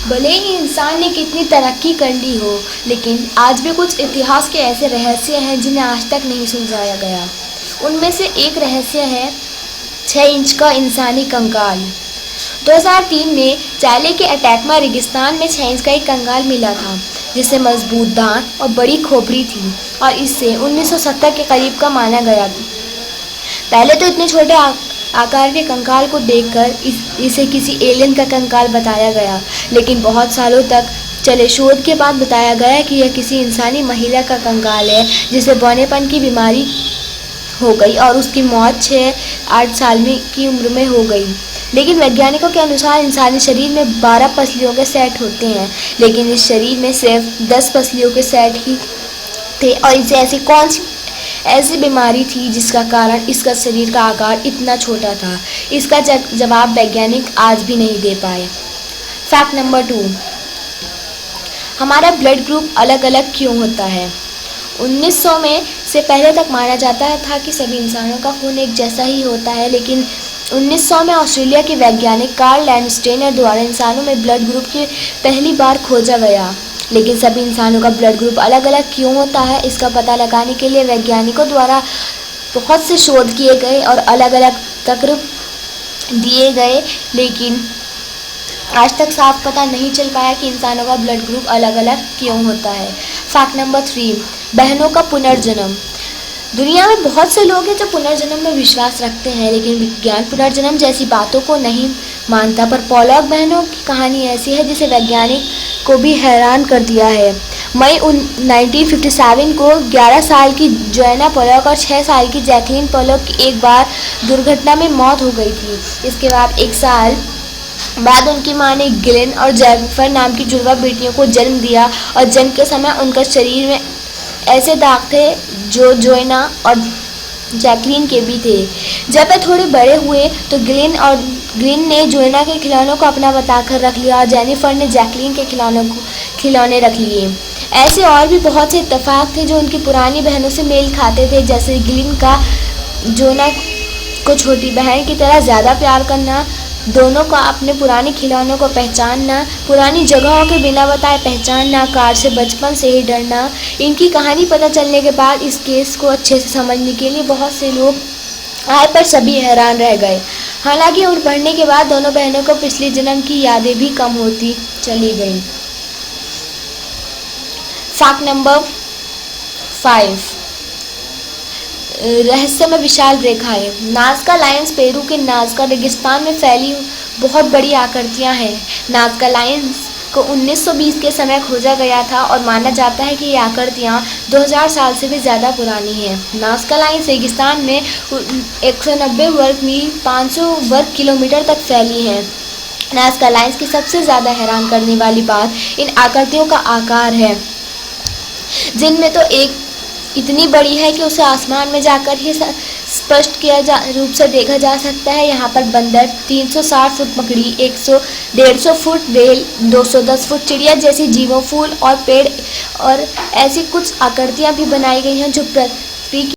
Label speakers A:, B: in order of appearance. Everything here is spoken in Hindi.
A: भले ही इंसान ने कितनी तरक्की कर ली हो, लेकिन आज भी कुछ इतिहास के ऐसे रहस्य हैं जिन्हें आज तक नहीं सुलझाया गया। उनमें से एक रहस्य है 6 इंच का इंसानी कंकाल। 2003 में चाइले के अटैकमा रेगिस्तान में 6 इंच का एक कंकाल मिला था, जिससे मजबूत दांत और बड़ी खोपड़ी थी और इससे 1970 के करीब का माना गया था। पहले तो इतने छोटे आकार के कंकाल को देखकर इसे किसी एलियन का कंकाल बताया गया, लेकिन बहुत सालों तक चले शोध के बाद बताया गया कि यह किसी इंसानी महिला का कंकाल है जिसे बौनेपन की बीमारी हो गई और उसकी मौत 6-8 साल की उम्र में हो गई। लेकिन वैज्ञानिकों के अनुसार इंसानी शरीर में 12 पसलियों के सेट होते हैं, लेकिन इस शरीर में सिर्फ 10 पसलियों के सेट ही थे और इसे ऐसी बीमारी थी जिसका कारण इसका शरीर का आकार इतना छोटा था। इसका जवाब वैज्ञानिक आज भी नहीं दे पाए। फैक्ट नंबर 2, हमारा ब्लड ग्रुप अलग अलग क्यों होता है? 1900 में से पहले तक माना जाता था कि सभी इंसानों का खून एक जैसा ही होता है, लेकिन 1900 में ऑस्ट्रेलिया के वैज्ञानिक कार्ल लैंडस्टेनर द्वारा इंसानों में ब्लड ग्रुप की पहली बार खोजा गया। लेकिन सभी इंसानों का ब्लड ग्रुप अलग अलग क्यों होता है, इसका पता लगाने के लिए वैज्ञानिकों द्वारा बहुत से शोध किए गए और अलग अलग तर्क दिए गए, लेकिन आज तक साफ पता नहीं चल पाया कि इंसानों का ब्लड ग्रुप अलग अलग क्यों होता है। फैक्ट नंबर 3, बहनों का पुनर्जन्म। दुनिया में बहुत से लोग हैं जो पुनर्जन्म में विश्वास रखते हैं, लेकिन विज्ञान पुनर्जन्म जैसी बातों को नहीं मानता। पर पोलॉक बहनों की कहानी ऐसी है जिसे वैज्ञानिक को भी हैरान कर दिया है। मई 1957 को 11 साल की जोएना पोलॉक और 6 साल की जैकलीन पोलॉक की एक बार दुर्घटना में मौत हो गई थी। इसके बाद 1 साल बाद उनकी मां ने गिलेन और जेनिफर नाम की जुड़वा बेटियों को जन्म दिया और जन्म के समय उनका शरीर में ऐसे दाग थे जो जोएना और जैकलीन के भी थे। जब वे थोड़े बड़े हुए तो गिलेन ने जोएना के खिलौनों को अपना बताकर रख लिया और जेनिफर ने जैकलीन के खिलौने रख लिए। ऐसे और भी बहुत से इत्तेफाक थे जो उनकी पुरानी बहनों से मेल खाते थे, जैसे गिलेन का जोएना को छोटी बहन की तरह ज़्यादा प्यार करना, दोनों को अपने पुराने खिलौनों को पहचानना, पुरानी जगहों के बिना बताए पहचानना, कार से बचपन से ही डरना। इनकी कहानी पता चलने के बाद इस केस को अच्छे से समझने के लिए बहुत से लोग आए, पर सभी हैरान रह गए। हालांकि उम्र बढ़ने के बाद दोनों बहनों को पिछले जन्म की यादें भी कम होती चली गईं। फैक्ट नंबर 5, रहस्य में विशाल रेखाएं। नाज़का लायंस पेरू के नाज़का रेगिस्तान में फैली बहुत बड़ी आकृतियां हैं। नाज़का लायंस को 1920 के समय खोजा गया था और माना जाता है कि ये आकृतियां 2000 साल से भी ज़्यादा पुरानी हैं। नाज़का लायंस रेगिस्तान में 190 वर्ग मील 500 वर्ग किलोमीटर तक फैली है। नाज़का लायंस की सबसे ज़्यादा हैरान करने वाली बात इन आकृतियों का आकार है, जिनमें तो एक इतनी बड़ी है कि उसे आसमान में जाकर ही स्पष्ट रूप से देखा जा सकता है। यहाँ पर बंदर, 360 फुट मकड़ी, 150 फुट व्हेल, 210 फुट चिड़िया जैसी जीवों, फूल और पेड़ और ऐसी कुछ आकृतियाँ भी बनाई गई हैं जो पृथ्वी